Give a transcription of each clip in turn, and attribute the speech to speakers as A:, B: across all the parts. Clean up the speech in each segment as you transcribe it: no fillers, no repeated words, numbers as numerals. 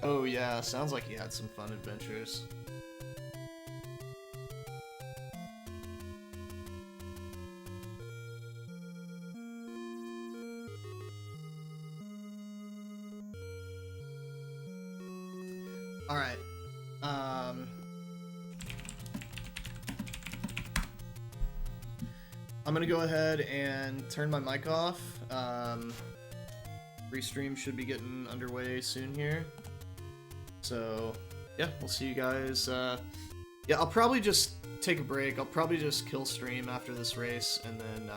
A: Oh yeah, sounds like he had some fun adventures. Alright. I'm gonna go ahead and turn my mic off. Restream should be getting underway soon here. So, yeah, we'll see you guys. Yeah, I'll probably just take a break. I'll probably just kill stream after this race and then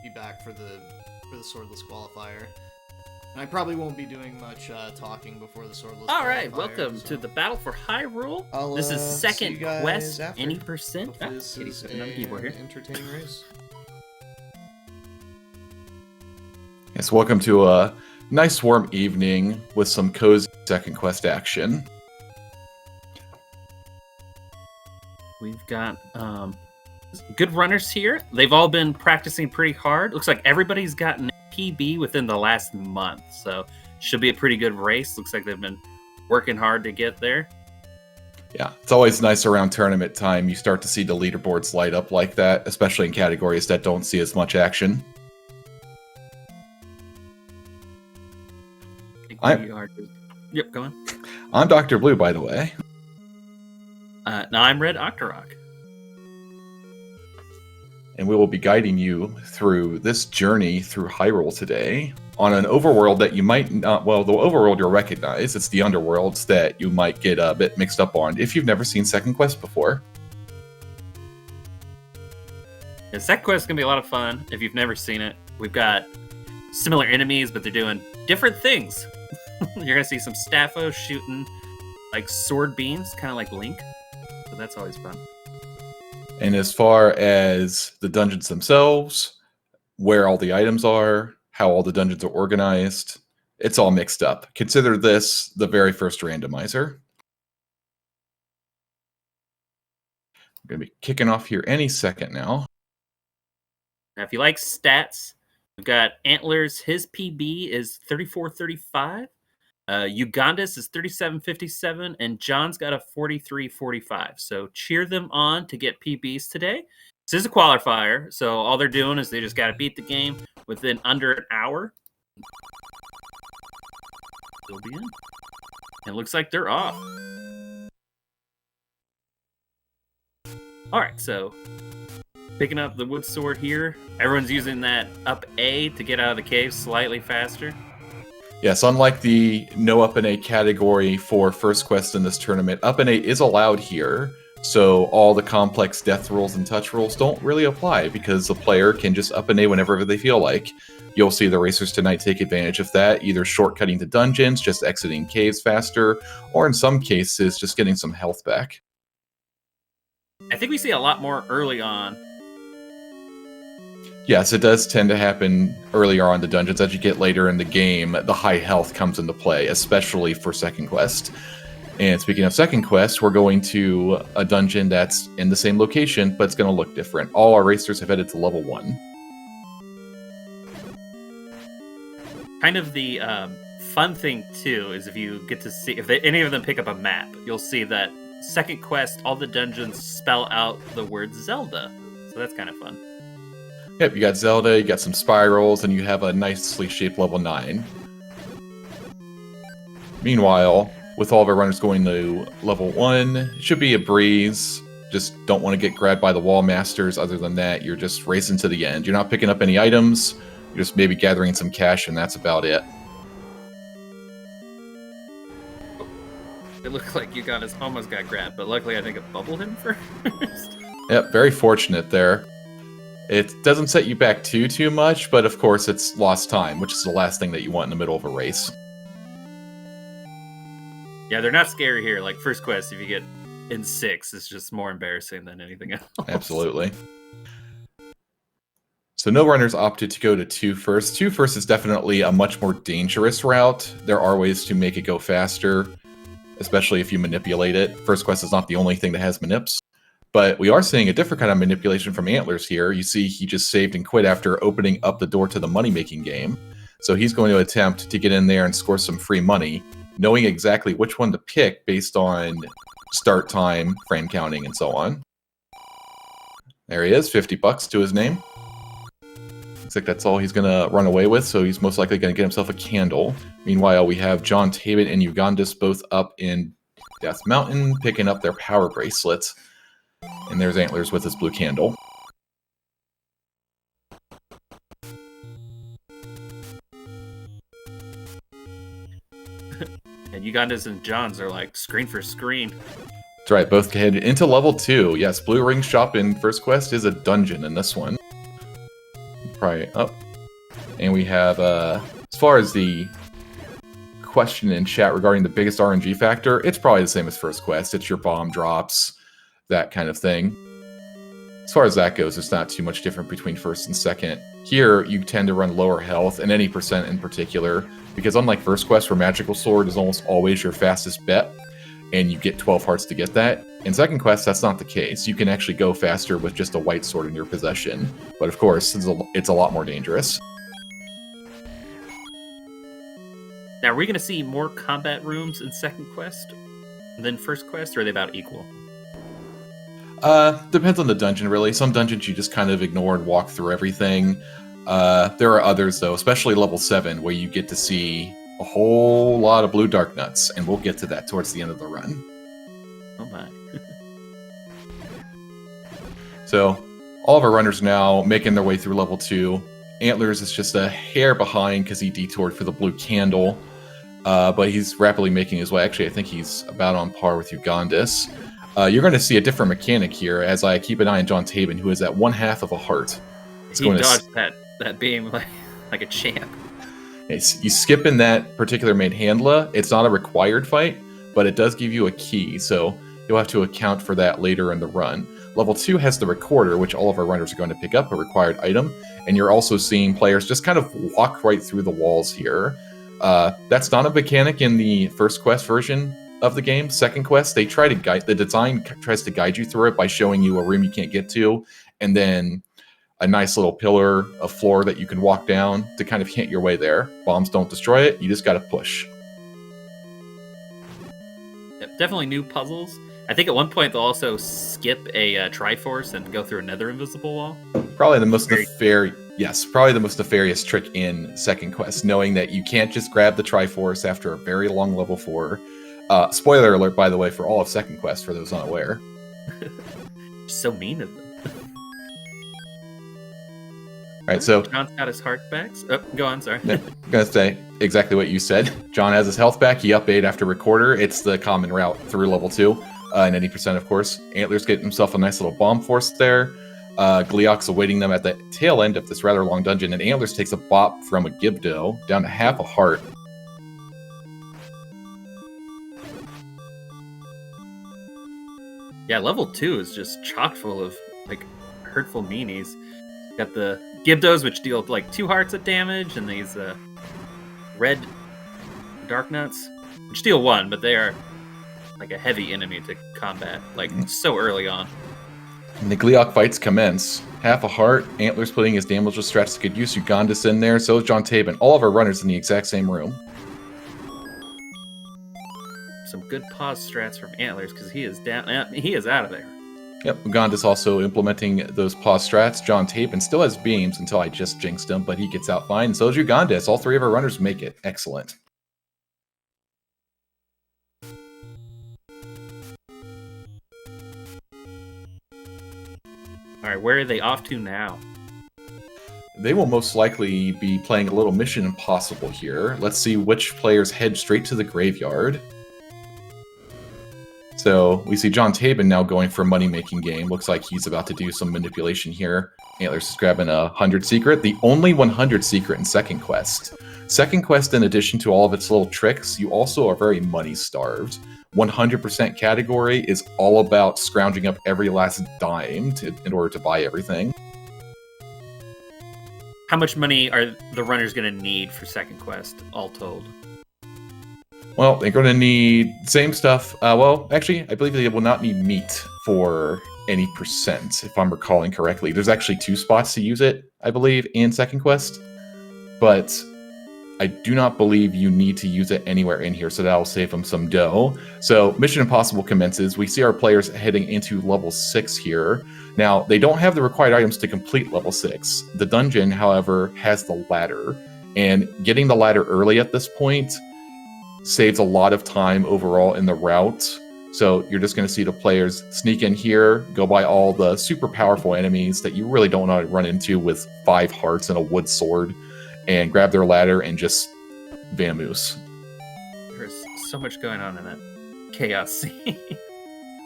A: be back for the swordless qualifier. And I probably won't be doing much talking before the swordless qualifier.
B: All right, welcome to the battle for Hyrule. This is second quest.
A: After.
B: Any percent?
A: This is an entertaining race.
C: Yes, welcome to a nice warm evening with some cozy second quest action.
B: We've got good runners here. They've all been practicing pretty hard. Looks like everybody's gotten PB within the last month, so should be a pretty good race. Looks like they've been working hard to get there.
C: Yeah, it's always nice around tournament time. You start to see the leaderboards light up like that, especially in categories that don't see as much action.
B: Yep, go on.
C: I'm Dr. Blue, by the way.
B: Now I'm Red Octorok.
C: And we will be guiding you through this journey through Hyrule today on an overworld that you might not... Well, the overworld you'll recognize. It's the underworlds that you might get a bit mixed up on if you've never seen Second Quest before.
B: Yeah, Second Quest is going to be a lot of fun if you've never seen it. We've got similar enemies, but they're doing different things. You're going to see some Staffos shooting like sword beams, kind of like Link. So that's always fun.
C: And as far as the dungeons themselves, where all the items are, how all the dungeons are organized, it's all mixed up. Consider this the very first randomizer. I'm going to be kicking off here any second now.
B: Now, if you like stats, we've got Antlers. His PB is 34.35. Ugandis is 37.57, and John's got a 43.45. So cheer them on to get PBs today. This is a qualifier, so all they're doing is they just got to beat the game within under an hour. They'll be in. And it looks like they're off. All right, so picking up the wood sword here. Everyone's using that up A to get out of the cave slightly faster.
C: Yes, unlike the no up and A category for first quest in this tournament, up and A is allowed here, so all the complex death rules and touch rules don't really apply because the player can just up and A whenever they feel like. You'll see the racers tonight take advantage of that, either shortcutting to dungeons, just exiting caves faster, or in some cases, just getting some health back.
B: I think we see a lot more early on.
C: Yes, it does tend to happen earlier on the dungeons. As you get later in the game, the high health comes into play, especially for Second Quest. And speaking of Second Quest, we're going to a dungeon that's in the same location, but it's going to look different. All our racers have headed to level 1.
B: Kind of the fun thing, too, is if you get to see... If any of them pick up a map, you'll see that Second Quest, all the dungeons spell out the word Zelda. So that's kind of fun.
C: Yep, you got Zelda, you got some spirals, and you have a nicely shaped level 9. Meanwhile, with all of our runners going to level 1, it should be a breeze. Just don't want to get grabbed by the wall masters. Other than that, you're just racing to the end. You're not picking up any items, you're just maybe gathering some cash, and that's about it.
B: It looked like Ugandis almost got grabbed, but luckily I think it bubbled him first.
C: Yep, very fortunate there. It doesn't set you back too much, but of course it's lost time, which is the last thing that you want in the middle of a race.
B: Yeah, they're not scary here. Like first quest, if you get in 6, it's just more embarrassing than anything else.
C: Absolutely. So no runners opted to go to 2 first. 2 first is definitely a much more dangerous route. There are ways to make it go faster, especially if you manipulate it. First quest is not the only thing that has manips. But we are seeing a different kind of manipulation from Antlers here. You see he just saved and quit after opening up the door to the money-making game. So he's going to attempt to get in there and score some free money. Meanwhile, with all of our runners going to level 1, should be a breeze. Just don't want to get grabbed by the wall masters. Other than that, you're just maybe gathering some cash, and that's about it.
B: Yeah, they're not scary here. Like first quest, if you get in 6, it's just more embarrassing than anything else.
C: So he's going to attempt to get in there and score some free money. knowing exactly which one to pick based on start time, frame counting, and so on. There he is, $50 to his name. Looks like that's all he's going to run away with, so he's most likely going to get himself a candle. Meanwhile, we have John Tabin and Ugandis both up in Death Mountain, picking up their power bracelets. And there's Antlers with his blue candle.
B: And Ugandis and Johns are like screen for screen.
C: That's right, both headed into level 2. Yes, Blue Ring Shop in First Quest is a dungeon in this one. Probably up. And we have, as far as the question in chat regarding the biggest RNG factor, it's probably the same as First Quest. It's your bomb drops, that kind of thing. As far as that goes, it's not too much different between first and second. Here, you tend to run lower health, and any percent in particular, because unlike First Quest, where Magical Sword is almost always your fastest bet, and you get 12 hearts to get that, in Second Quest, that's not the case. You can actually go faster with just a white sword in your possession, but of course, it's a lot more dangerous.
B: Now, are we going to see more combat rooms in Second Quest than First Quest, or are they about equal?
C: Depends on the dungeon, really. Some dungeons you just kind of ignore and walk through everything. There are others, though, especially level 7, where you get to see a whole lot of blue dark nuts, and we'll get to that towards the end of the run.
B: Oh my.
C: So, all of our runners now making their way through level 2. Antlers is just a hair behind because he detoured for the blue candle, but he's rapidly making his way. Actually, I think he's about on par with Ugandis. You're going to see a different mechanic here as I keep an eye on John Tabin, who is at 1/2 of a heart.
B: He dodged that beam like a champ.
C: You skip in that particular main handler. It's not a required fight, but it does give you a key, so you'll have to account for that later in the run. Level 2 has the recorder, which all of our runners are going to pick up, a required item, and you're also seeing players just kind of walk right through the walls here. That's not a mechanic in the First Quest version of the game. Second Quest, they try to guide, the design tries to guide you through it by showing you a room you can't get to, and then a nice little pillar of floor that you can walk down to kind of hint your way there. Bombs don't destroy it, you just gotta push.
B: Yep, definitely new puzzles. I think at one point they'll also skip a Triforce and go through another invisible wall.
C: Probably the most nefarious trick in Second Quest, knowing that you can't just grab the Triforce after a very long level 4. Spoiler alert, by the way, for all of Second Quest, for those unaware.
B: So mean of them.
C: Alright, so
B: John's got his heart back. Oh, go on, sorry.
C: Yeah, I'm gonna say exactly what you said. John has his health back, he up 8 after Recorder. It's the common route through level 2, and any percent, of course. Antlers get himself a nice little bomb force there. Gleok's awaiting them at the tail end of this rather long dungeon, and Antlers takes a bop from a Gibdo down to 1/2 a heart.
B: Yeah, level 2 is just chock full of like hurtful meanies. Got the Gibdos, which deal like 2 hearts of damage, and these red Dark Nuts, which deal 1, but they are like a heavy enemy to combat, like so early on.
C: And the Gleok fights commence. 1/2 a heart, Antlers putting his damageless strats to good use, Ugandis in there, so is John Tabin. All of our runners in the exact same room.
B: Some good pause strats from Antlers, because he is down. He is out of there.
C: Yep, Uganda's also implementing those pause strats. John Tabin still has beams until I just jinxed him, but he gets out fine. So is Ugandis. All 3 of our runners make it. Excellent.
B: All right, where are they off to now?
C: They will most likely be playing a little Mission Impossible here. Let's see which players head straight to the graveyard. So we see John Tabin now going for a money-making game. Looks like he's about to do some manipulation here. Antlers is grabbing a 100 secret, the only 100 secret in Second Quest. Second Quest, in addition to all of its little tricks, you also are very money-starved. 100% category is all about scrounging up every last dime in order to buy everything.
B: How much money are the runners going to need for Second Quest, all told?
C: Well, they're going to need same stuff. Well, actually, I believe they will not need meat for any percent, if I'm recalling correctly. There's actually 2 spots to use it, I believe, in Second Quest. But I do not believe you need to use it anywhere in here, so that'll save them some dough. So Mission Impossible commences. We see our players heading into level 6 here. Now, they don't have the required items to complete level 6. The dungeon, however, has the ladder, and getting the ladder early at this point saves a lot of time overall in the route. So you're just going to see the players sneak in here, go by all the super powerful enemies that you really don't want to run into with 5 hearts and a wood sword, and grab their ladder and just vamoose.
B: There's so much going on in that chaos scene.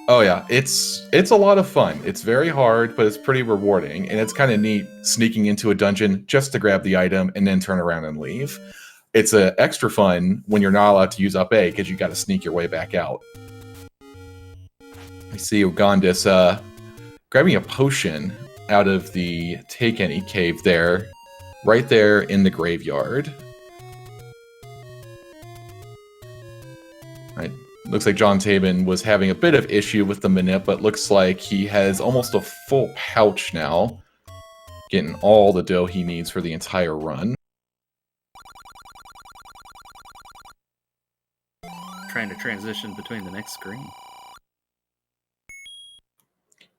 C: Oh yeah, it's a lot of fun. It's very hard, but it's pretty rewarding, and it's kind of neat sneaking into a dungeon just to grab the item and then turn around and leave. It's extra fun when you're not allowed to use up A because you got to sneak your way back out. I see Ugandis grabbing a potion out of the Take Any cave there. Right there in the graveyard. Right. Looks like John Tabin was having a bit of issue with the manip, but looks like he has almost a full pouch now. Getting all the dough he needs for the entire run.
B: Trying to transition between the next screen.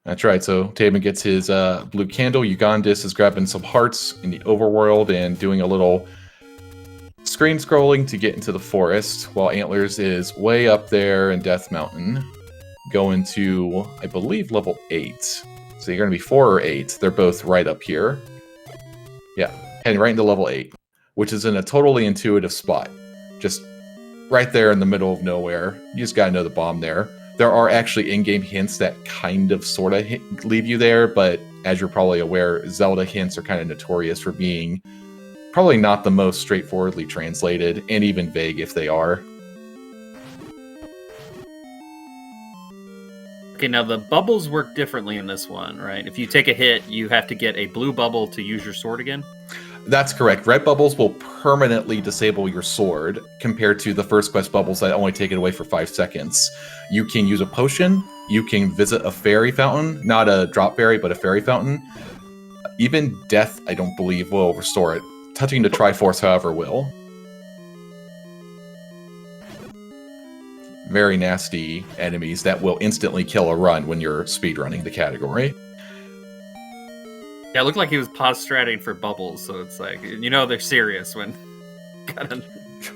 C: That's right, so Tabin gets his blue candle. Ugandis is grabbing some hearts in the overworld and doing a little screen scrolling to get into the forest, while Antlers is way up there in Death Mountain, going to, I believe, level 8. So you're going to be 4 or 8. They're both right up here. Yeah, heading right into level 8, which is in a totally intuitive spot. Just right there in the middle of nowhere. You just got to know the bomb there. There are actually in-game hints that kind of, sort of leave you there, but as you're probably aware, Zelda hints are kind of notorious for being probably not the most straightforwardly translated, and even vague if they are.
B: Okay, now the bubbles work differently in this one, right? If you take a hit, you have to get a blue bubble to use your sword again?
C: That's correct. Red bubbles will permanently disable your sword, compared to the first quest bubbles that only take it away for 5 seconds. You can use a potion, you can visit a fairy fountain, not a drop berry, but a fairy fountain. Even death, I don't believe, will restore it. Touching the Triforce, however, will. Very nasty enemies that will instantly kill a run when you're speedrunning the category.
B: Yeah, it looked like he was pause stratting for bubbles, so it's like, you know they're serious when...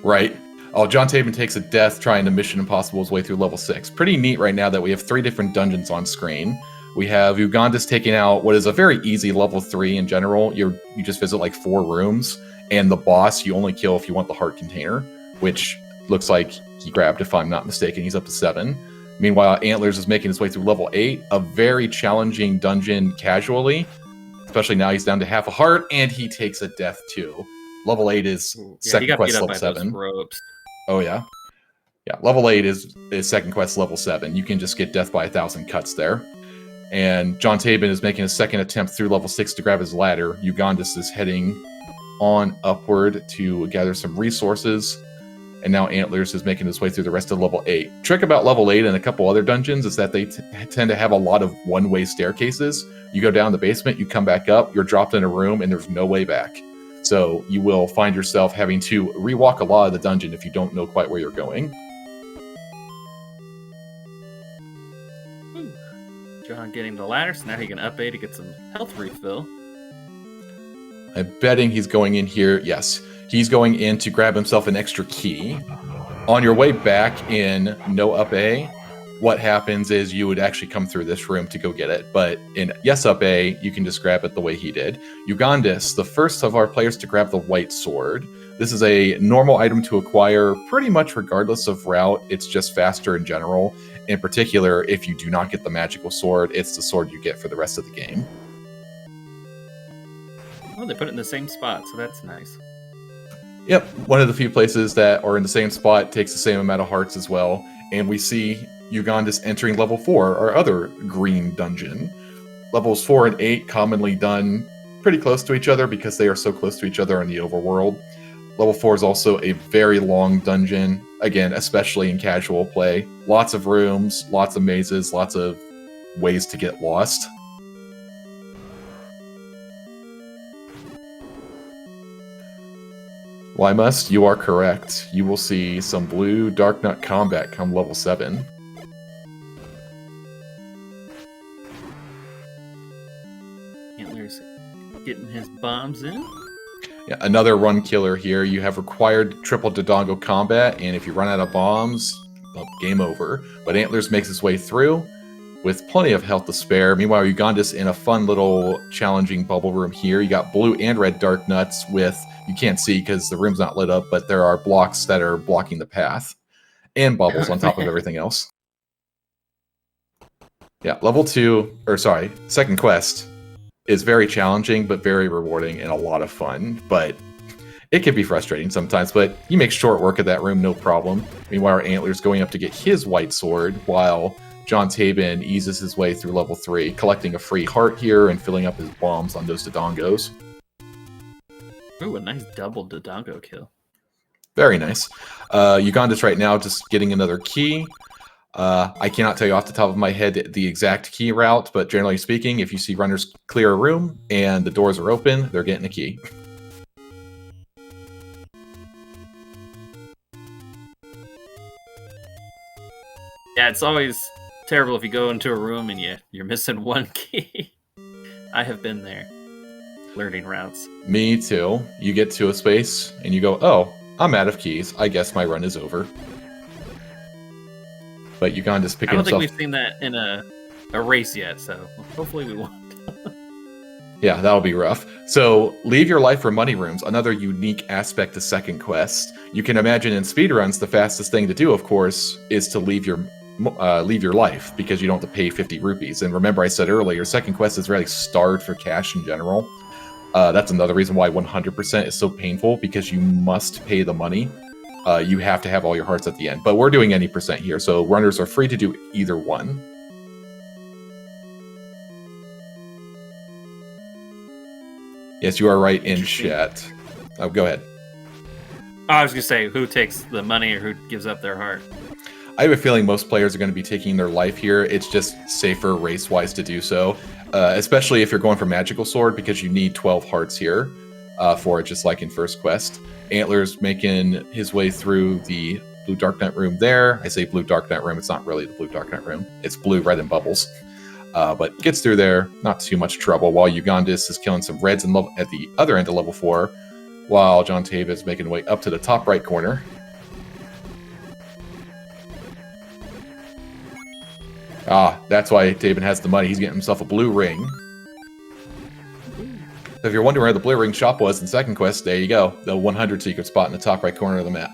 C: Right. Oh, John Tabin takes a death trying to Mission Impossible his way through level 6. Pretty neat right now that we have 3 different dungeons on screen. We have Ugandis taking out what is a very easy level 3 in general. You just visit like 4 rooms, and the boss you only kill if you want the heart container, which looks like he grabbed, if I'm not mistaken. He's up to 7. Meanwhile, Antlers is making his way through level 8, a very challenging dungeon casually. Especially now he's down to half a heart, and he takes a death too. Level 8 is second quest level 7. Oh yeah. Yeah, level 8 is second quest level 7. You can just get death by 1,000 cuts there. And John Tabin is making a second attempt through level 6 to grab his ladder. Ugandis is heading on upward to gather some resources. And now Antlers is making his way through the rest of level 8. Trick about level 8 and a couple other dungeons is that they tend to have a lot of one-way staircases. You go down the basement, you come back up, you're dropped in a room, and there's no way back. So you will find yourself having to rewalk a lot of the dungeon if you don't know quite where you're going.
B: Ooh. John getting the ladder, so now he can up A to get some health refill.
C: I'm betting he's going in here. Yes, he's going in to grab himself an extra key. On your way back in no up A, what happens is you would actually come through this room to go get it. But in yes up A, you can just grab it the way he did. Ugandis, the first of our players to grab the white sword. This is a normal item to acquire pretty much regardless of route. It's just faster in general. In particular, if you do not get the magical sword, it's the sword you get for the rest of the game.
B: Oh, they put it in the same spot, so that's nice.
C: Yep, one of the few places that are in the same spot takes the same amount of hearts as well. And we see Ugandis entering level 4, our other green dungeon. Levels 4 and 8 commonly done pretty close to each other because they are so close to each other in the overworld. Level 4 is also a very long dungeon, again, especially in casual play. Lots of rooms, lots of mazes, lots of ways to get lost. Why must? You are correct. You will see some blue Dark Nut combat come level 7.
B: Antler's getting his bombs in.
C: Yeah, another run killer here. You have required triple Dodongo combat, and if you run out of bombs, well, game over. But Antlers makes his way through with plenty of health to spare. Meanwhile, Uganda's in a fun little challenging bubble room here. You got blue and red Dark Nuts with, you can't see because the room's not lit up, but there are blocks that are blocking the path. And bubbles on top of everything else. Yeah, second quest is very challenging, but very rewarding and a lot of fun. But it can be frustrating sometimes, but you make short work of that room, no problem. Meanwhile, Antler's going up to get his white sword, while John Tabin eases his way through level 3, collecting a free heart here and filling up his bombs on those Dodongos.
B: Ooh, a nice double Dodongo kill.
C: Very nice. Uganda's right now just getting another key. I cannot tell you off the top of my head the exact key route, but generally speaking, if you see runners clear a room and the doors are open, they're getting a key.
B: Yeah, it's always terrible if you go into a room and you're missing one key. I have been there, learning routes.
C: Me too. You get to a space and you go, oh, I'm out of keys. I guess my run is over. But Uganda's picking himself.
B: I don't think we've seen that in a race yet, so hopefully we won't.
C: Yeah, that'll be rough. So, leave your life for money rooms, another unique aspect to second quest. You can imagine in speedruns, the fastest thing to do, of course, is to leave your life, because you don't have to pay 50 rupees. And remember I said earlier, second quest is really starved for cash in general. That's another reason why 100% is so painful, because you must pay the money. You have to have all your hearts at the end. But we're doing any percent here, so runners are free to do either one. Yes, you are right in chat. Oh, go ahead.
B: I was going to say, who takes the money or who gives up their heart?
C: I have a feeling most players are going to be taking their life here. It's just safer race-wise to do so, especially if you're going for Magical Sword, because you need 12 hearts here for it, just like in First Quest. Antler's making his way through the Blue Dark Knight room there. I say Blue Dark Knight room. It's not really the Blue Dark Knight room. It's blue, red, and bubbles. But gets through there, not too much trouble, while Ugandis is killing some reds at the other end of level 4, while John Tave is making way up to the top right corner. That's why Tabin has the money. He's getting himself a blue ring. So if you're wondering where the blue ring shop was in second quest, there you go. The 100 secret spot in the top right corner of the map.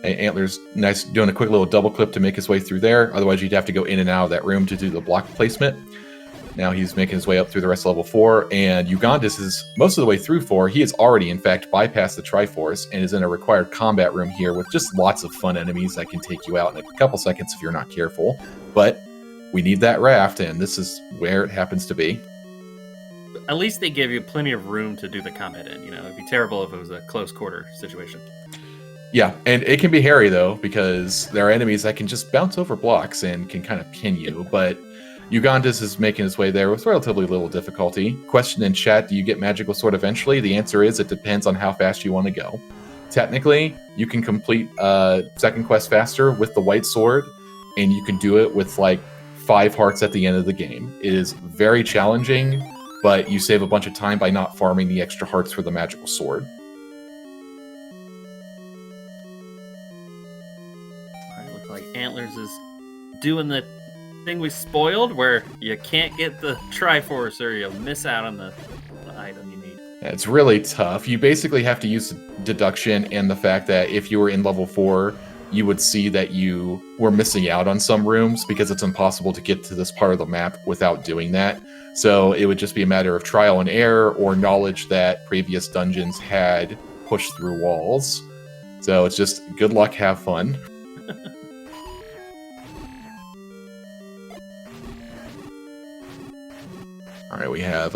C: Antler's nice, doing a quick little double clip to make his way through there. Otherwise, you'd have to go in and out of that room to do the block placement. Now he's making his way up through the rest of level 4, and Ugandis is most of the way through 4. He has already, in fact, bypassed the Triforce and is in a required combat room here with just lots of fun enemies that can take you out in a couple seconds if you're not careful. But we need that raft, and this is where it happens to be.
B: At least they give you plenty of room to do the combat in. You know, it'd be terrible if it was a close quarter situation.
C: Yeah, and it can be hairy, though, because there are enemies that can just bounce over blocks and can kind of pin you, but Ugandis is making his way there with relatively little difficulty. Question in chat, do you get Magical Sword eventually? The answer is it depends on how fast you want to go. Technically, you can complete second quest faster with the white sword, and you can do it with like 5 hearts at the end of the game. It is very challenging, but you save a bunch of time by not farming the extra hearts for the Magical Sword.
B: Alright, looks like Antlers is doing the thing we spoiled, where you can't get the Triforce or you'll miss out on the item you need.
C: It's really tough. You basically have to use deduction and the fact that if you were in level 4, you would see that you were missing out on some rooms because it's impossible to get to this part of the map without doing that. So it would just be a matter of trial and error or knowledge that previous dungeons had pushed through walls. So it's just good luck, have fun. Alright, we have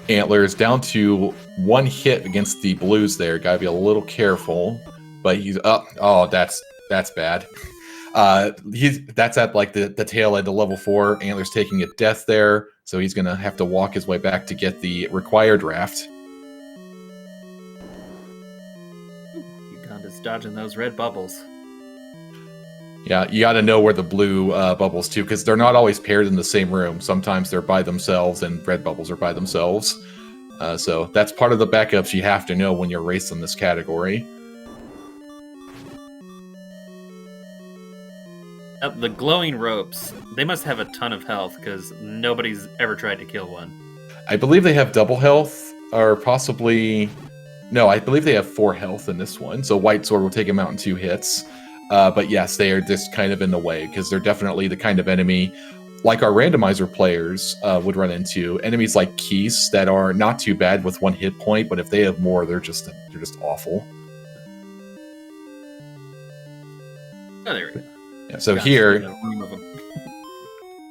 C: Antlers down to 1 hit against the blues there. Gotta be a little careful. But he's up. Oh, that's bad. That's at like the tail end of level 4. Antlers taking a death there, so he's gonna have to walk his way back to get the required raft.
B: dodging those red bubbles.
C: Yeah, you got to know where the blue bubbles too, because they're not always paired in the same room. Sometimes they're by themselves, and red bubbles are by themselves. So that's part of the backups you have to know when you're racing this category.
B: The glowing ropes, they must have a ton of health because nobody's ever tried to kill one.
C: I believe they have double health, or possibly... No, I believe they have 4 health in this one, so White Sword will take them out in 2 hits. But yes, they are just kind of in the way, because they're definitely the kind of enemy, like our randomizer players would run into. Enemies like Keese that are not too bad with 1 hit point, but if they have more, they're just awful.
B: Oh, there we go.
C: Yeah, so
B: Gosh,
C: here...
B: there's a room of 'em.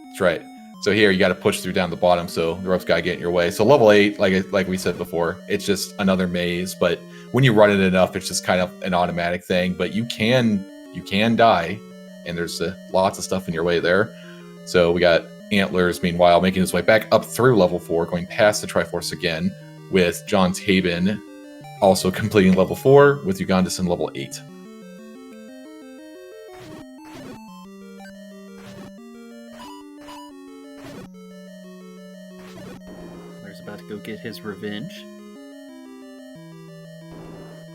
C: That's right. So here you got to push through down the bottom, so the ropes got to get in your way. So level 8, like we said before, it's just another maze. But when you run it enough, it's just kind of an automatic thing. But you can die, and there's lots of stuff in your way there. So we got Antlers, meanwhile, making his way back up through level 4, going past the Triforce again, with John Tabin also completing level 4, with Ugandis in level 8.
B: About to go get his revenge.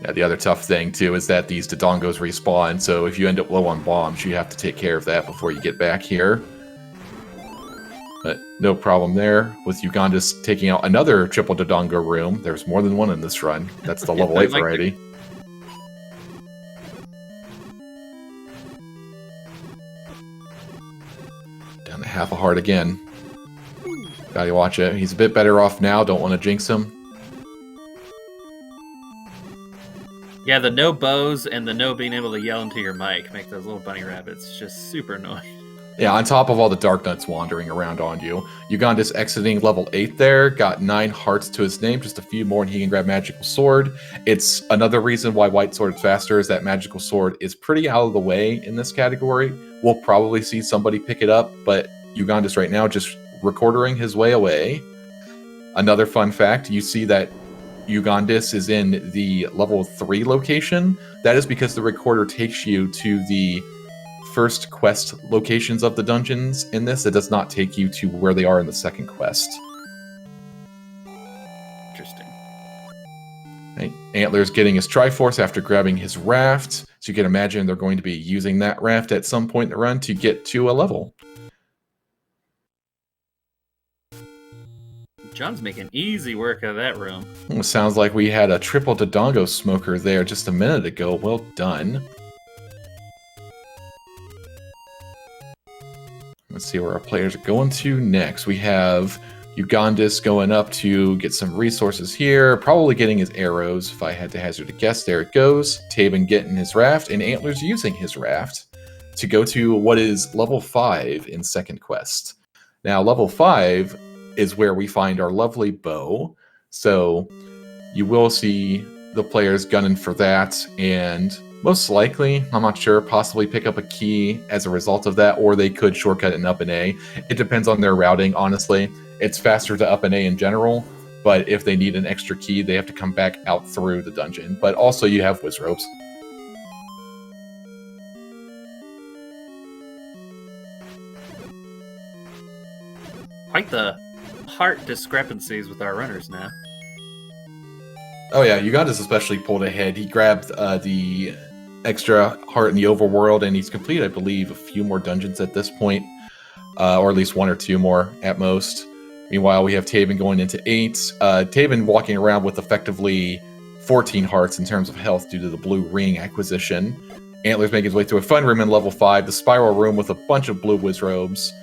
C: Yeah, the other tough thing too is that these Dodongos respawn, so if you end up low on bombs, you have to take care of that before you get back here. But no problem there, with Ugandis taking out another triple Dodongo room. There's more than one in this run. That's the level 8 variety. Down to half a heart again. Gotta watch it. He's a bit better off now. Don't want to jinx him.
B: Yeah, the no bows and the no being able to yell into your mic make those little bunny rabbits just super annoying.
C: Yeah, on top of all the Dark Nuts wandering around on you. Ugandis exiting level 8 there. Got 9 hearts to his name. Just a few more and he can grab Magical Sword. It's another reason why White Sword is faster is that Magical Sword is pretty out of the way in this category. We'll probably see somebody pick it up, but Ugandis right now just recording his way away. Another fun fact, you see that Ugandis is in the level 3 location. That is because the recorder takes you to the first quest locations of the dungeons in this. It does not take you to where they are in the second quest.
B: Interesting.
C: Right. Antler's getting his Triforce after grabbing his raft. So you can imagine they're going to be using that raft at some point in the run to get to a level.
B: John's making easy work of that room.
C: It sounds like we had a triple Dodongo smoker there just a minute ago. Well done. Let's see where our players are going to next. We have Ugandis going up to get some resources here. Probably getting his arrows, if I had to hazard a guess. There it goes. Tabin getting his raft, and Antlers using his raft to go to what is level 5 in second quest. Now, level 5 is where we find our lovely bow. So you will see the players gunning for that, and most likely, I'm not sure, possibly pick up a key as a result of that, or they could shortcut in up and A. It depends on their routing, honestly. It's faster to up and A in general, but if they need an extra key, they have to come back out through the dungeon. But also you have whiz ropes.
B: Quite the heart discrepancies with our runners now.
C: Oh yeah, Ugandis especially pulled ahead. He grabbed the extra heart in the overworld, and he's completed, I believe, a few more dungeons at this point, or at least 1 or 2 more at most. Meanwhile, we have Tabin going into 8. Tabin walking around with effectively 14 hearts in terms of health due to the blue ring acquisition. Antlers making his way through a fun room in level 5, the spiral room with a bunch of blue whiz robes.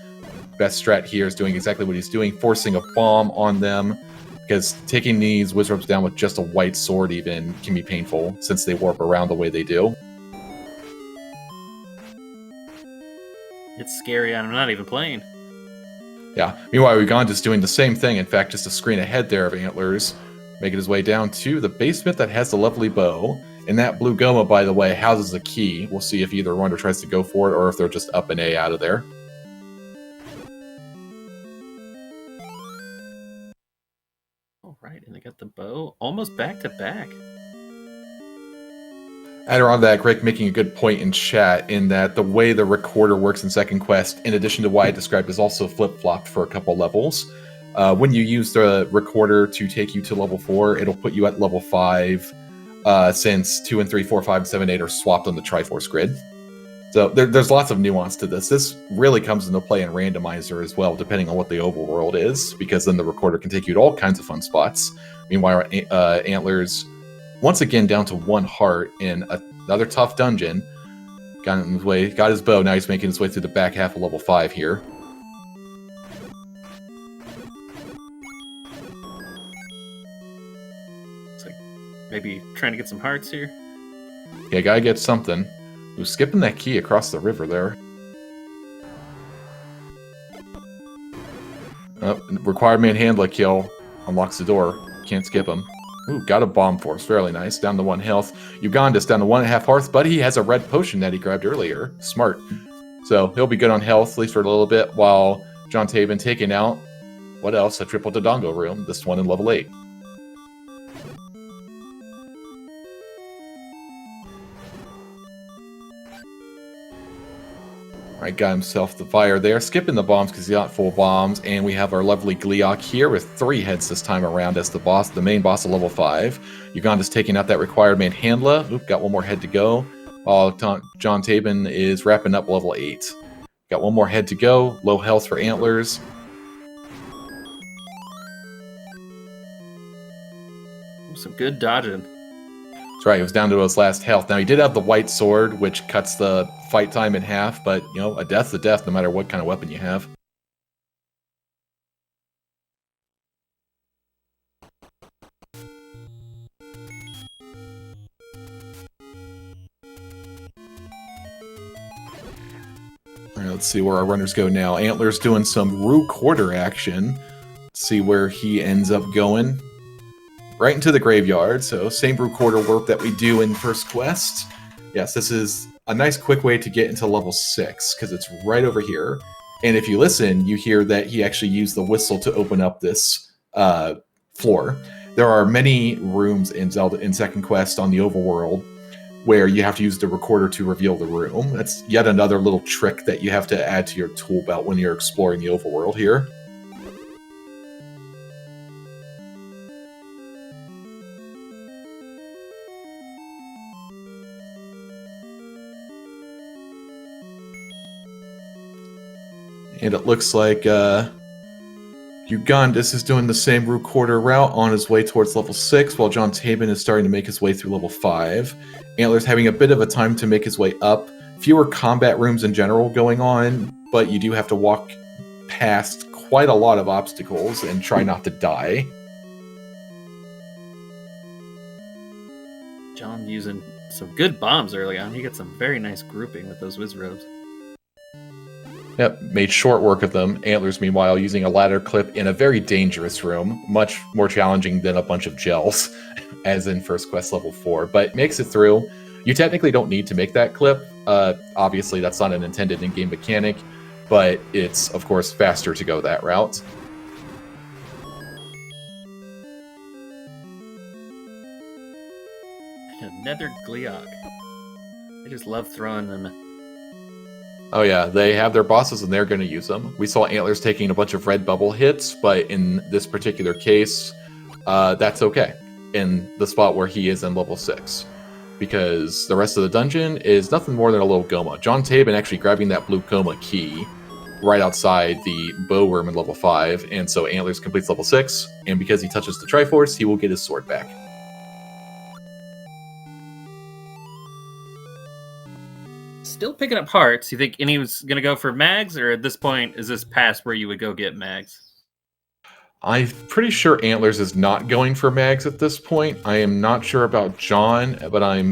C: Best strat here is doing exactly what he's doing, forcing a bomb on them, because taking these whiz robes down with just a white sword even can be painful since they warp around the way they do.
B: It's scary, and I'm not even playing.
C: Yeah. Meanwhile, Uganda's doing the same thing. In fact, just a screen ahead there of Antlers, making his way down to the basement that has the lovely bow. And that blue Goma, by the way, houses a key. We'll see if either runner tries to go for it or if they're just up and A out of there.
B: All right, and they got the bow almost back to back.
C: Add on that, Greg making a good point in chat in that the way the recorder works in Second Quest, in addition to what I described, is also flip-flopped for a couple levels. When you use the recorder to take you to level 4, it'll put you at level 5, since 2 and 3, 4, 5, and 7, 8 are swapped on the Triforce grid. So there's lots of nuance to this. This really comes into play in Randomizer as well, depending on what the overworld is, because then the recorder can take you to all kinds of fun spots. Meanwhile, Antlers, once again down to 1 heart in another tough dungeon, got in his way, got his bow, now he's making his way through the back half of level 5 here.
B: It's like maybe trying to get some hearts here.
C: Yeah, gotta get something. Who's skipping that key across the river there? Required manhandler kill unlocks the door. Can't skip him. Ooh, got a bomb force. Fairly nice. Down to 1 health. Uganda's down to 1.5 hearts, but he has a red potion that he grabbed earlier. Smart. So he'll be good on health, at least for a little bit, while John Tabin taking out, what else? A triple Dodongo room. This one in level 8. Alright, got himself the fire there. Skipping the bombs because he's got full bombs. And we have our lovely Gleeok here with 3 heads this time around as the main boss of level 5. Uganda's taking out that required manhandler. Oop, got 1 more head to go. While John Tabin is wrapping up level 8. Got 1 more head to go. Low health for Antlers.
B: Some good dodging.
C: That's right, he was down to his last health. Now, he did have the white sword, which cuts the fight time in half, but, you know, a death's a death no matter what kind of weapon you have. Alright, let's see where our runners go now. Antler's doing some Rue Quarter action. Let's see where he ends up going. Right into the graveyard, so same Brew Quarter work that we do in First Quest. Yes, this is a nice quick way to get into level 6, because it's right over here. And if you listen, you hear that he actually used the whistle to open up this floor. There are many rooms in Zelda in Second Quest on the overworld where you have to use the recorder to reveal the room. That's yet another little trick that you have to add to your tool belt when you're exploring the overworld here. And it looks like Ugandis is doing the same Rue Quarter route on his way towards level 6, while John Tabin is starting to make his way through level 5. Antler's having a bit of a time to make his way up. Fewer combat rooms in general going on, but you do have to walk past quite a lot of obstacles and try not to die.
B: John using some good bombs early on. He got some very nice grouping with those Wizrobes.
C: Yep, made short work of them. Antlers, meanwhile, using a ladder clip in a very dangerous room. Much more challenging than a bunch of gels, as in First Quest level 4. But makes it through. You technically don't need to make that clip. Obviously, that's not an intended in-game mechanic, but it's, of course, faster to go that route.
B: Another Gleeok. I just love throwing them.
C: Oh yeah, they have their bosses and they're going to use them. We saw Antlers taking a bunch of red bubble hits, but in this particular case, that's okay in the spot where he is in level 6. Because the rest of the dungeon is nothing more than a little Goma. John Tabin actually grabbing that blue Goma key right outside the bow room in level 5, and so Antlers completes level 6, and because he touches the Triforce, he will get his sword back.
B: Still picking up hearts. You think any was going to go for mags, or at this point, is this past where you would go get mags?
C: I'm pretty sure Antlers is not going for mags at this point. I am not sure about John, but I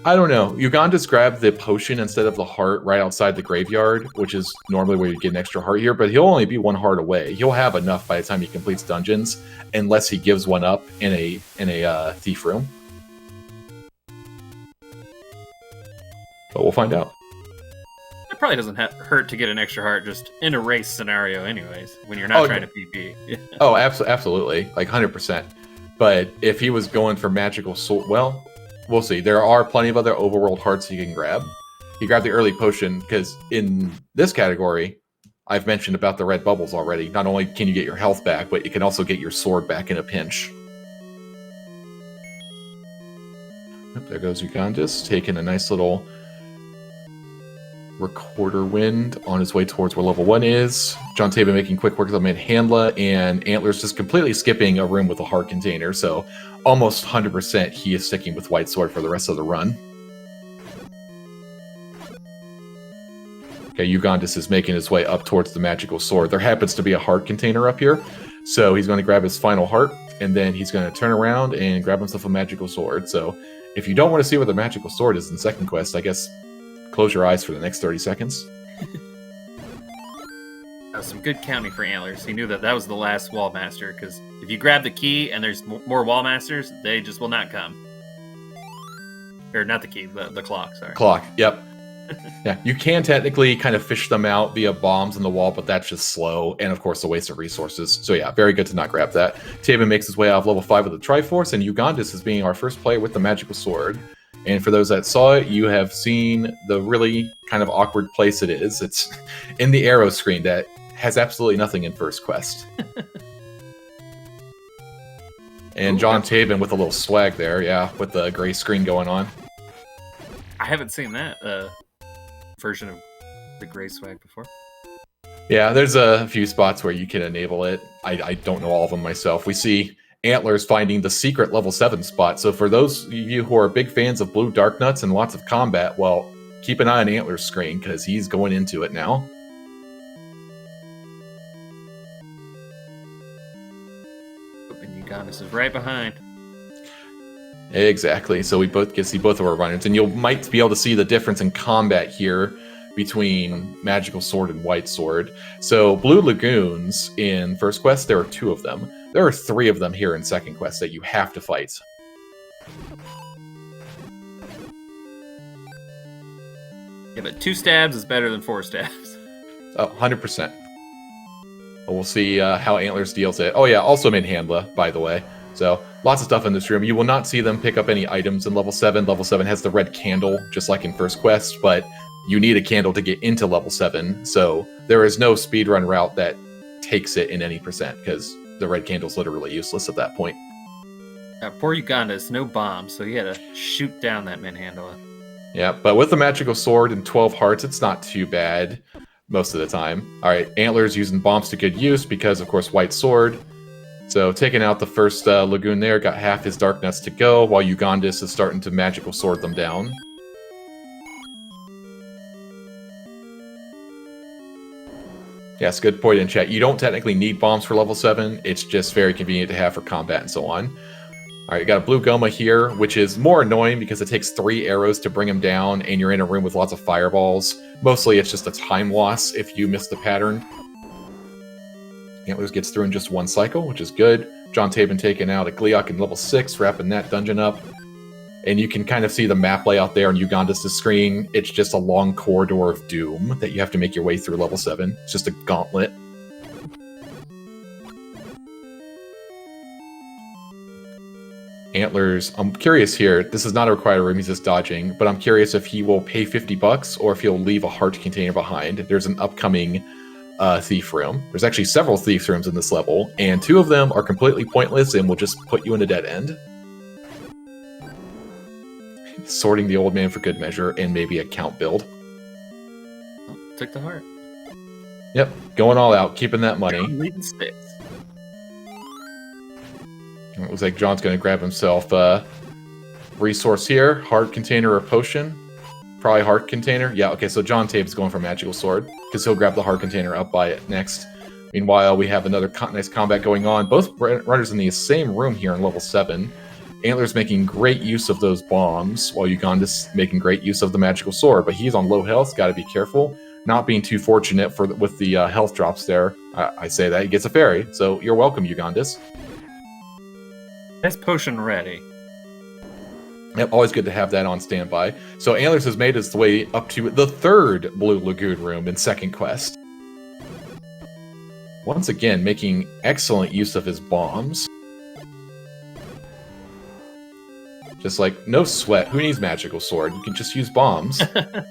C: don't know. Uganda's grabbed the potion instead of the heart right outside the graveyard, which is normally where you get an extra heart here, but he'll only be 1 heart away. He'll have enough by the time he completes dungeons, unless he gives one up in a thief room. But we'll find out.
B: It probably doesn't hurt to get an extra heart just in a race scenario anyways, when you're not trying to PvP.
C: Oh, absolutely. Like 100%. But if he was going for magical sword, well, we'll see. There are plenty of other overworld hearts you can grab. You grab the early potion, because in this category, I've mentioned about the red bubbles already. Not only can you get your health back, but you can also get your sword back in a pinch. There goes Ugandis, taking a nice little recorder wind on his way towards where level 1 is. John Tabin making quick work of the Manhandla, and Antlers just completely skipping a room with a heart container, so almost 100% he is sticking with White Sword for the rest of the run. Okay, Ugandis is making his way up towards the magical sword. There happens to be a heart container up here, so he's going to grab his final heart, and then he's going to turn around and grab himself a magical sword. So if you don't want to see where the magical sword is in second quest, I guess close your eyes for the next 30 seconds.
B: That was some good counting for Antlers. He knew that that was the last Wall Master, because if you grab the key and there's more Wall Masters, they just will not come. Or not the key, the clock, sorry.
C: Clock, yep. Yeah, you can technically kind of fish them out via bombs in the wall, but that's just slow, and of course a waste of resources. So yeah, very good to not grab that. Tabin makes his way out of level 5 with the Triforce, and Ugandis is being our first player with the magical sword. And for those that saw it, you have seen the really kind of awkward place it is. It's in the arrow screen that has absolutely nothing in first quest. And John Tabin with a little swag there, yeah, with the gray screen going on.
B: I haven't seen that version of the gray swag before.
C: Yeah, there's a few spots where you can enable it. I don't know all of them myself. We see Antlers finding the secret level 7 spot. So for those of you who are big fans of blue dark nuts and lots of combat, well, keep an eye on Antlers' screen, because he's going into it now.
B: And Ugandis is right behind.
C: Exactly. So we both get to see both of our runners, and you might be able to see the difference in combat here between Magical Sword and White Sword. So Blue Lagoons in first quest, there are 2 of them. There are 3 of them here in second quest that you have to fight.
B: Yeah, but 2 stabs is better than 4 stabs.
C: Oh, 100%. We'll see how Antlers deals it. Oh yeah, also Manhandla, by the way. So, lots of stuff in this room. You will not see them pick up any items in level 7. Level 7 has the red candle, just like in first quest, but you need a candle to get into level 7, so there is no speedrun route that takes it in any percent, because the red candle's literally useless at that point.
B: Poor Ugandis, no bomb, so he had to shoot down that Manhandla.
C: Yeah, but with the magical sword and 12 hearts, it's not too bad most of the time. Alright, Antlers using bombs to good use, because of course White Sword. So taking out the first Lagoon there, got half his Dark Nuts to go, while Ugandis is starting to magical sword them down. Yes, good point in chat. You don't technically need bombs for level 7, it's just very convenient to have for combat and so on. Alright, you got a blue Goma here, which is more annoying because it takes 3 arrows to bring him down, and you're in a room with lots of fireballs. Mostly it's just a time loss if you miss the pattern. Antlers gets through in just 1 cycle, which is good. John Tabin taking out a Gleok in level 6, wrapping that dungeon up. And you can kind of see the map layout there on Ugandis' screen. It's just a long corridor of doom that you have to make your way through level 7. It's just a gauntlet. Antlers, I'm curious here. This is not a required room, he's just dodging, but I'm curious if he will pay $50 or if he'll leave a heart container behind. There's an upcoming thief room. There's actually several thief rooms in this level, and 2 of them are completely pointless and will just put you in a dead end. Sorting the old man for good measure, and maybe a count build.
B: Oh, took the heart.
C: Yep, going all out, keeping that money.
B: Leading 6.
C: It looks like John's going to grab himself a resource here. Heart container or potion. Probably heart container. Yeah, okay, so John Tabe's going for magical sword, because he'll grab the heart container up by it next. Meanwhile, we have another nice combat going on. Both runners in the same room here in level 7. Antlers making great use of those bombs, while Ugandis making great use of the magical sword. But he's on low health, got to be careful. Not being too fortunate with the health drops there. I say that, he gets a fairy, so you're welcome, Ugandis.
B: Nice potion ready.
C: Yep, always good to have that on standby. So Antlers has made his way up to the 3rd Blue Lagoon room in second quest. Once again, making excellent use of his bombs. Just like, no sweat. Who needs magical sword? You can just use bombs. And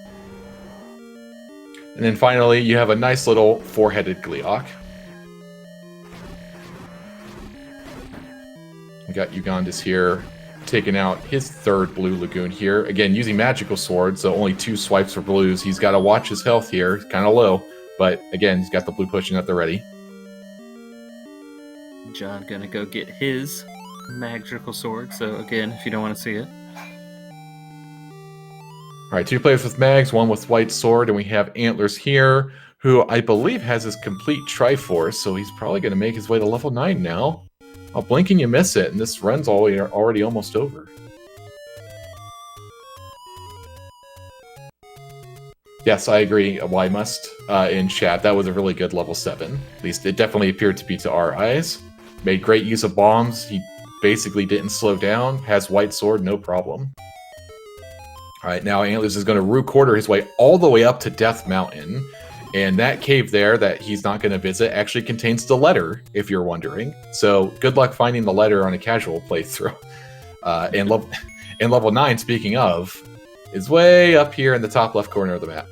C: then finally, you have a nice little four-headed Gleeok. We got Ugandis here, taking out his third blue lagoon here. Again, using magical sword, so only 2 swipes for blues. He's got to watch his health here. Kind of low, but again, he's got the blue pushing at the ready.
B: John gonna go get his magical sword. So again, if you don't want to see it.
C: All right, 2 players with mags, 1 with white sword, and we have Antlers here, who I believe has his complete Triforce, so he's probably going to make his way to level 9 now. I'll blink and you miss it, and this run's already almost over. Yes, I agree, Y must in chat. That was a really good level 7. At least it definitely appeared to be to our eyes. Made great use of bombs. He basically didn't slow down. Has white sword, no problem. All right, now Antlers is going to Rue Quarter his way all the way up to Death Mountain. And that cave there that he's not going to visit actually contains the letter, if you're wondering. So good luck finding the letter on a casual playthrough. And level 9, speaking of, is way up here in the top left corner of the map.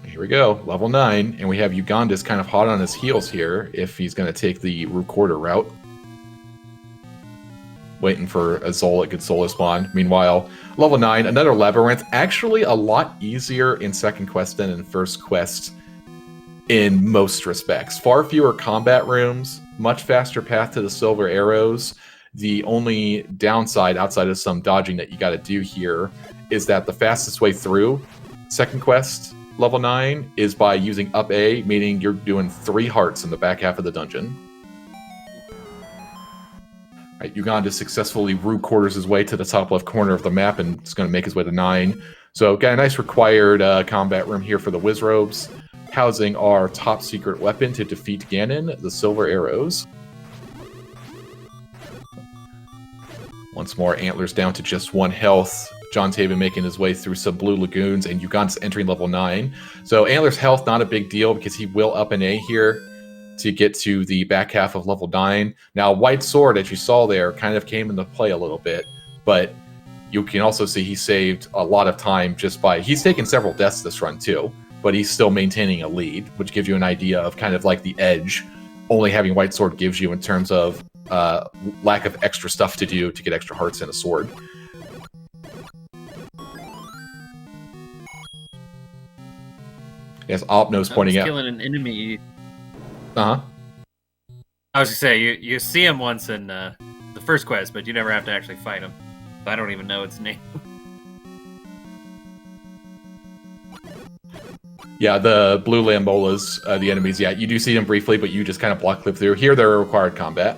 C: Here we go, level 9. And we have Ugandis kind of hot on his heels here if he's going to take the Rue Quarter route. Waiting for a Zola good solo spawn. Meanwhile, level 9, another labyrinth. Actually a lot easier in second quest than in first quest in most respects. Far fewer combat rooms, much faster path to the silver arrows. The only downside outside of some dodging that you got to do here is that the fastest way through second quest level 9 is by using up A, meaning you're doing 3 hearts in the back half of the dungeon. Right, Uganda successfully Rue Quarters his way to the top left corner of the map and is going to make his way to 9. So got a nice required combat room here for the Wizrobes, housing our top secret weapon to defeat Ganon, the Silver Arrows. Once more, Antlers down to just 1 health. John Taven making his way through some blue lagoons, and Uganda's entering level 9. So Antlers' health, not a big deal, because he will up an A here to get to the back half of level 9. Now, White Sword, as you saw there, kind of came into play a little bit, but you can also see he saved a lot of time just by... He's taken several deaths this run, too, but he's still maintaining a lead, which gives you an idea of kind of like the edge only having White Sword gives you in terms of lack of extra stuff to do to get extra hearts in a sword. Yes, Opno's pointing out.
B: Killing an enemy.
C: Uh-huh.
B: I was gonna say, you see him once in the first quest, but you never have to actually fight him. I don't even know its name.
C: Yeah, the blue Lambolas, the enemies, yeah, you do see them briefly, but you just kind of block clip through. Here, they're required combat.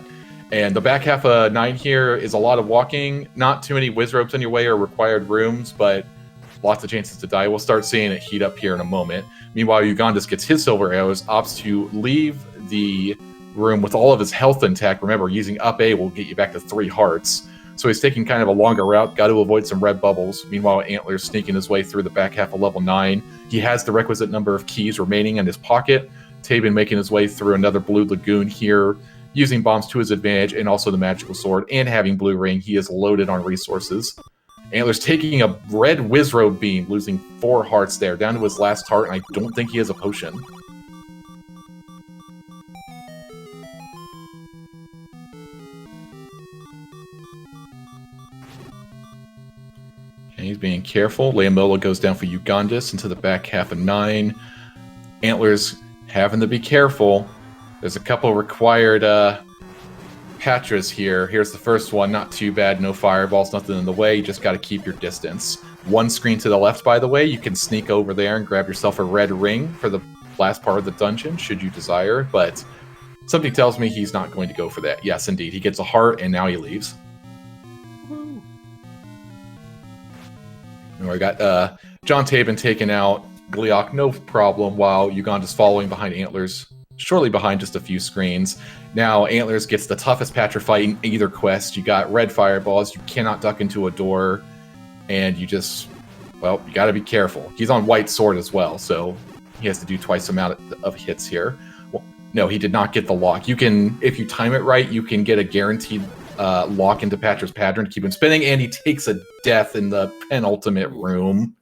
C: And the back half of 9 here is a lot of walking. Not too many Wizrobes on your way or required rooms, but lots of chances to die. We'll start seeing it heat up here in a moment. Meanwhile, Ugandis gets his silver arrows, opts to leave the room with all of his health intact. Remember, using up A will get you back to 3 hearts. So he's taking kind of a longer route, got to avoid some red bubbles. Meanwhile, Antler's sneaking his way through the back half of level 9. He has the requisite number of keys remaining in his pocket. Taben making his way through another blue lagoon here, using bombs to his advantage, and also the magical sword, and having blue ring. He is loaded on resources. Antler's taking a red Wizrobe beam, losing 4 hearts there, down to his last heart, and I don't think he has a potion. And he's being careful. Leomola goes down for Ugandis into the back half of 9. Antlers having to be careful. There's a couple required Patras here. Here's the first one. Not too bad. No fireballs, nothing in the way. You just got to keep your distance. One screen to the left, by the way. You can sneak over there and grab yourself a red ring for the last part of the dungeon, should you desire. But something tells me he's not going to go for that. Yes, indeed. He gets a heart, and now he leaves. And we got John Taben taken out. Gleeok, no problem, while Uganda's following behind Antlers. Shortly behind, just a few screens. Now, Antlers gets the toughest Patra fight in either quest. You got red fireballs, you cannot duck into a door, and you just, well, you gotta be careful. He's on white sword as well, so he has to do twice the amount of hits here. No, he did not get the lock. You can, if you time it right, you can get a guaranteed lock into Patra's pattern to keep him spinning, and he takes a death in the penultimate room.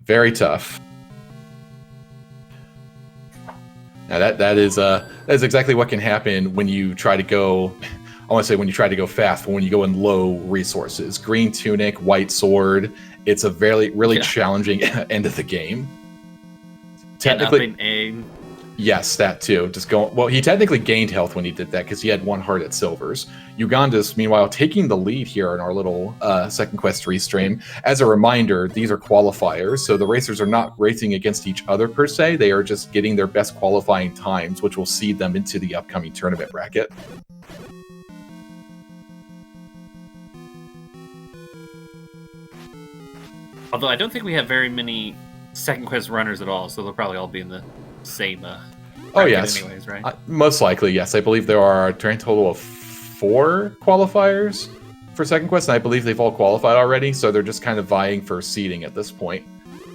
C: Very tough. Now that is exactly what can happen when you try to go. I want to say when you try to go fast, but when you go in low resources, green tunic, white sword, it's a really challenging end of the game. Technically, yes, that too. Just go. Well, he technically gained health when he did that because he had one heart at silvers. Ugandis, meanwhile, taking the lead here in our little second quest restream. As a reminder, these are qualifiers, so the racers are not racing against each other per se. They are just getting their best qualifying times, which will seed them into the upcoming tournament bracket.
B: Although I don't think we have very many second quest runners at all, so they'll probably all be in the same
C: oh yes,
B: anyways, right?
C: Most likely, yes. I believe there are a grand total of 4 qualifiers for second quest, and I believe they've all qualified already, so they're just kind of vying for seeding at this point,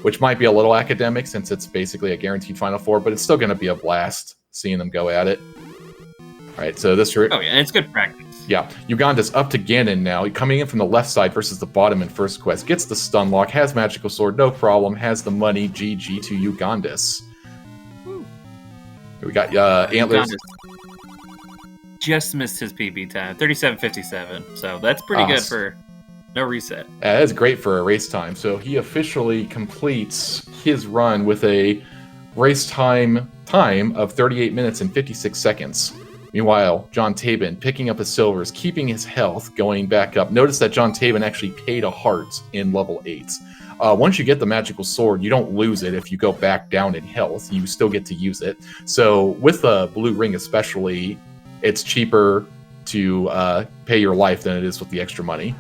C: which might be a little academic since it's basically a guaranteed Final Four, but it's still going to be a blast seeing them go at it. All right, so this...
B: Oh yeah, it's good practice.
C: Yeah, Uganda's up to Ganon now. Coming in from the left side versus the bottom in first quest. Gets the stun lock, has magical sword, no problem. Has the money, GG to Ugandis. We got Antlers.
B: Just missed his PB time, 37:57. So that's pretty good for no reset.
C: That is great for a race time. So he officially completes his run with a race time of 38 minutes and 56 seconds. Meanwhile, John Tabin picking up his silvers, keeping his health, going back up. Notice that John Tabin actually paid a heart in level 8. Once you get the magical sword, you don't lose it if you go back down in health. You still get to use it. So with the blue ring especially, it's cheaper to pay your life than it is with the extra money.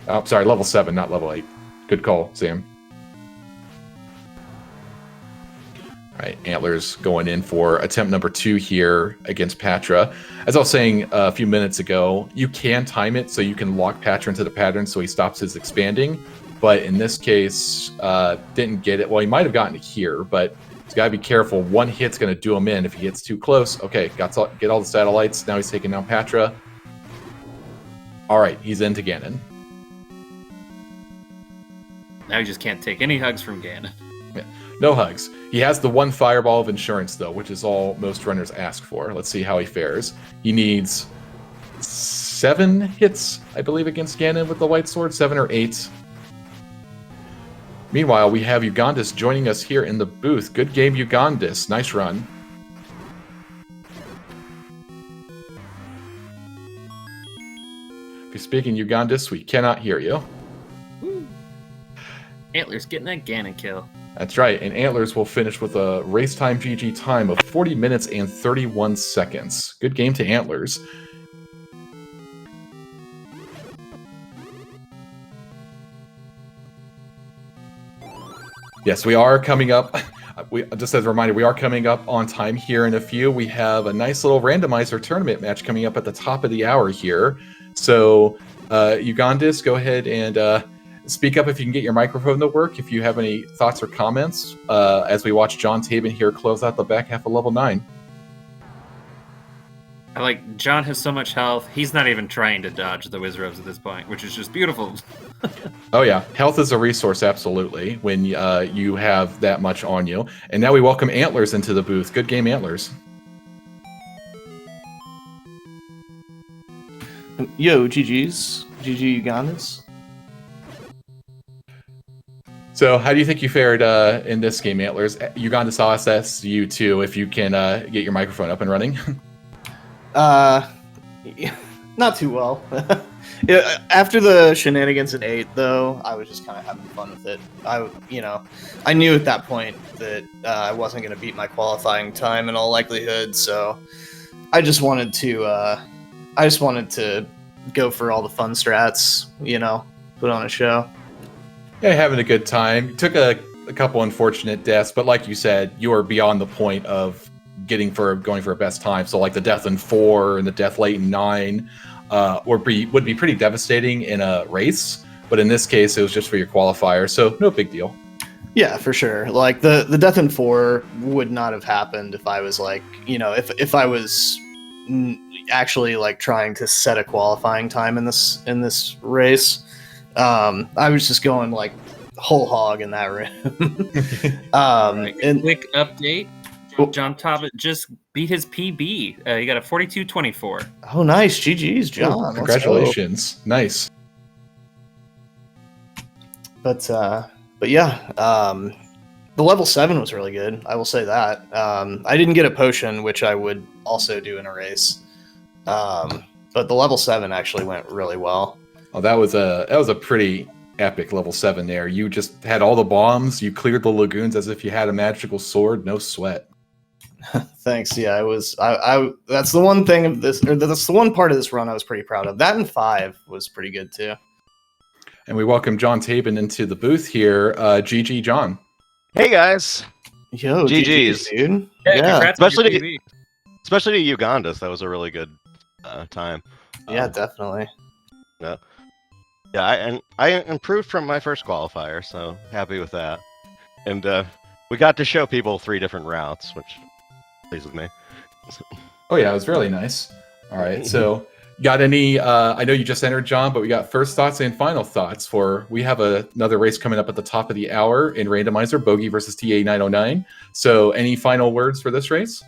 C: Oh, sorry, level 7, not level 8. Good call, Sam. All right, Antlers going in for attempt number 2 here against Patra. As I was saying a few minutes ago, you can time it so you can lock Patra into the pattern so he stops his expanding. But in this case, didn't get it. Well, he might have gotten it here, but he's got to be careful. One hit's going to do him in if he gets too close. Okay, get all the satellites. Now he's taking down Patra. All right, he's into Ganon.
B: Now he just can't take any hugs from Ganon.
C: Yeah, no hugs. He has the 1 fireball of insurance, though, which is all most runners ask for. Let's see how he fares. He needs 7 hits, I believe, against Ganon with the white sword, 7 or 8. Meanwhile, we have Ugandis joining us here in the booth. Good game, Ugandis. Nice run. If you're speaking Ugandis, we cannot hear you.
B: Woo. Antlers getting that Ganon kill.
C: That's right, and Antlers will finish with a race time GG time of 40 minutes and 31 seconds. Good game to Antlers. Yes, we are coming up. Just as a reminder, we are coming up on time here in a few. We have a nice little randomizer tournament match coming up at the top of the hour here. So, Ugandis, go ahead and speak up if you can get your microphone to work, if you have any thoughts or comments, as we watch John Tabin here close out the back half of level 9.
B: John has so much health, he's not even trying to dodge the Wizrobes at this point, which is just beautiful.
C: Oh yeah, health is a resource, absolutely, when you have that much on you. And now we welcome Antlers into the booth. Good game, Antlers.
A: Yo, GG's. GG Ugandis.
C: So how do you think you fared in this game, Antlers? Ugandis asks you too, if you can get your microphone up and running.
A: Not too well. After the shenanigans in 8, though, I was just kind of having fun with it. I knew at that point that I wasn't going to beat my qualifying time in all likelihood, so I just wanted to go for all the fun strats, put on a show.
C: Yeah, having a good time. Took a couple unfortunate deaths, but like you said, you are beyond the point of going for a best time. So like the death in 4 and the death late in 9 would be pretty devastating in a race. But in this case, it was just for your qualifier, so no big deal.
A: Yeah, for sure. Like the death in 4 would not have happened if I was like, if I was actually like trying to set a qualifying time in this race. I was just going like whole hog in that room.
B: Right.
A: And
B: Quick update. John Toppett just beat his PB. He got a 42.24.
A: oh, nice, GG's, John.
C: Ooh,
A: Let's go.
C: congratulations. Nice.
A: But yeah, the level 7 was really good. I will say that. I didn't get a potion, which I would also do in a race. But the level 7 actually went really well.
C: Oh, that was a pretty epic level 7 there. You just had all the bombs. You cleared the lagoons as if you had a magical sword. No sweat.
A: Thanks. Yeah, I was. I that's the one thing of this, or that's the one part of this run I was pretty proud of. That and 5 was pretty good too.
C: And we welcome John Tabin into the booth here. GG, John.
D: Hey guys,
A: Yo,
D: GG's.
A: dude.
B: Yeah,
A: Yeah,
B: congrats on your
D: Especially-
B: PB.
D: especially to Ugandis. That was a really good time.
A: yeah, definitely.
D: Yeah, I improved from my first qualifier, so happy with that. And we got to show people 3 different routes, which pleases me.
C: Oh yeah, it was really nice. All right, so got any? I know you just entered, John, but we got first thoughts and final thoughts for. We have another race coming up at the top of the hour in randomizer, Bogey versus TA 909. So, any final words for this race?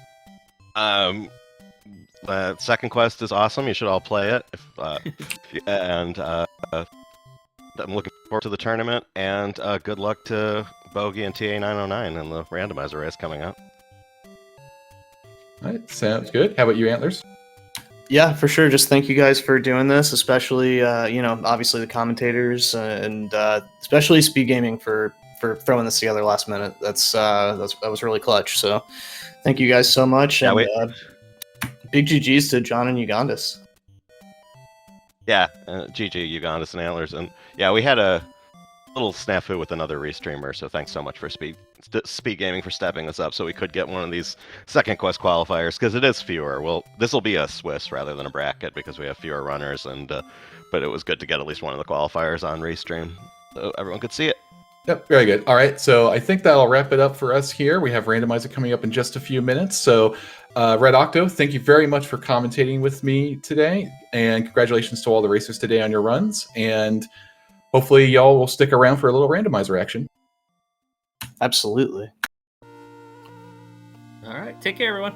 D: Second quest is awesome. You should all play it. And I'm looking forward to the tournament. And good luck to Bogey and TA 909 in the randomizer race coming up.
C: All right, sounds good. How about you, Antlers?
A: Yeah, for sure. Just thank you guys for doing this, especially obviously the commentators and especially SpeedGaming for throwing this together last minute. That was really clutch. So thank you guys so much.
D: Yeah,
A: and big GGs to John and Ugandis.
D: Yeah, GG, Ugandis and Antlers. And yeah, we had a little snafu with another restreamer, so thanks so much for SpeedGaming for stepping us up so we could get one of these second quest qualifiers, because it is fewer. Well, this will be a Swiss rather than a bracket because we have fewer runners, and but it was good to get at least one of the qualifiers on restream so everyone could see it.
C: Yep, very good. All right, so I think that'll wrap it up for us here. We have randomizer coming up in just a few minutes. So, Red Octo, thank you very much for commentating with me today, and congratulations to all the racers today on your runs. And hopefully, y'all will stick around for a little randomizer action.
A: Absolutely.
B: All right. Take care, everyone.